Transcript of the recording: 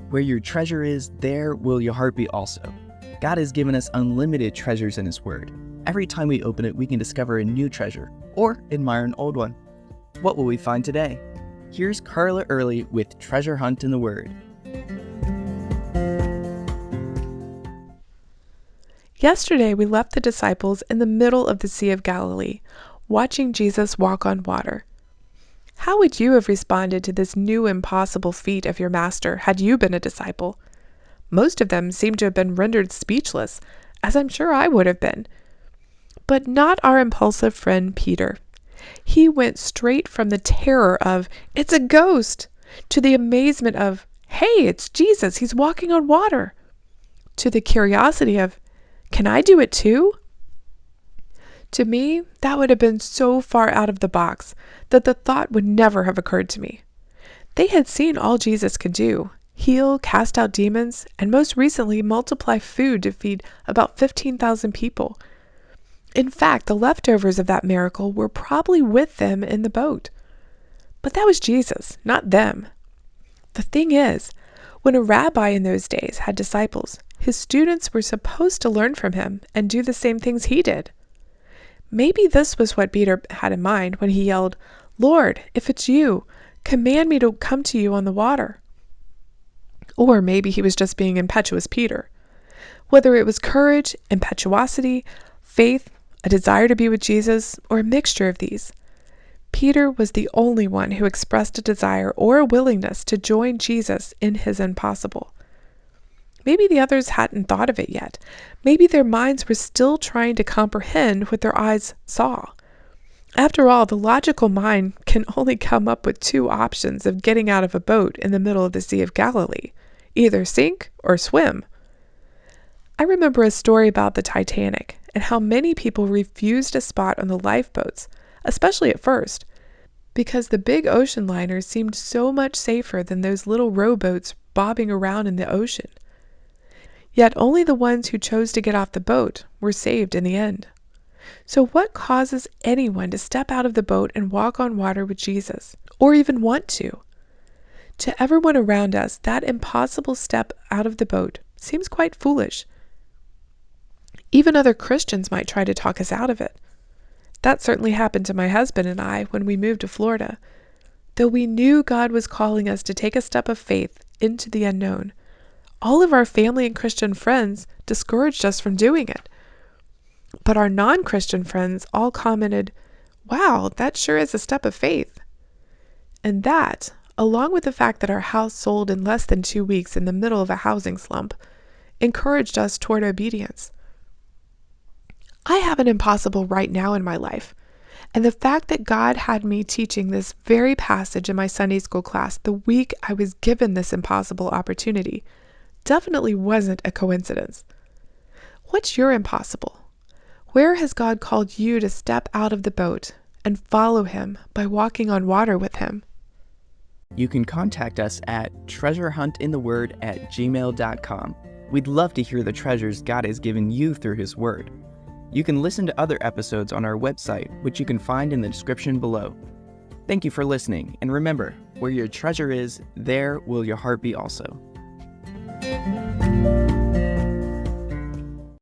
Where your treasure is, there will your heart be also. God has given us unlimited treasures in His Word. Every time we open it, we can discover a new treasure or admire an old one. What will we find today? Here's Carla Early with Treasure Hunt in the Word. Yesterday, we left the disciples in the middle of the Sea of Galilee, watching Jesus walk on water. How would you have responded to this new impossible feat of your master had you been a disciple? Most of them seemed to have been rendered speechless, as I'm sure I would have been. But not our impulsive friend Peter. He went straight from the terror of, "It's a ghost," to the amazement of, "Hey, it's Jesus, he's walking on water," to the curiosity of, "Can I do it too?" To me, that would have been so far out of the box that the thought would never have occurred to me. They had seen all Jesus could do: heal, cast out demons, and most recently multiply food to feed about 15,000 people. In fact, the leftovers of that miracle were probably with them in the boat. But that was Jesus, not them. The thing is, when a rabbi in those days had disciples, his students were supposed to learn from him and do the same things he did. Maybe this was what Peter had in mind when he yelled, "Lord, if it's you, command me to come to you on the water." Or maybe he was just being impetuous Peter. Whether it was courage, impetuosity, faith, a desire to be with Jesus, or a mixture of these, Peter was the only one who expressed a desire or a willingness to join Jesus in his impossible. Maybe the others hadn't thought of it yet. Maybe their minds were still trying to comprehend what their eyes saw. After all, the logical mind can only come up with two options of getting out of a boat in the middle of the Sea of Galilee: either sink or swim. I remember a story about the Titanic and how many people refused a spot on the lifeboats, especially at first, because the big ocean liners seemed so much safer than those little rowboats bobbing around in the ocean. Yet only the ones who chose to get off the boat were saved in the end. So what causes anyone to step out of the boat and walk on water with Jesus, or even want to? To everyone around us, that impossible step out of the boat seems quite foolish. Even other Christians might try to talk us out of it. That certainly happened to my husband and I when we moved to Florida. Though we knew God was calling us to take a step of faith into the unknown, all of our family and Christian friends discouraged us from doing it. But our non-Christian friends all commented, "Wow, that sure is a step of faith." And that, along with the fact that our house sold in less than 2 weeks in the middle of a housing slump, encouraged us toward obedience. I have an impossible right now in my life, and the fact that God had me teaching this very passage in my Sunday school class the week I was given this impossible opportunity definitely wasn't a coincidence. What's your impossible? Where has God called you to step out of the boat and follow Him by walking on water with Him? You can contact us at treasurehuntintheword@gmail.com. We'd love to hear the treasures God has given you through His Word. You can listen to other episodes on our website, which you can find in the description below. Thank you for listening, and remember, where your treasure is, there will your heart be also.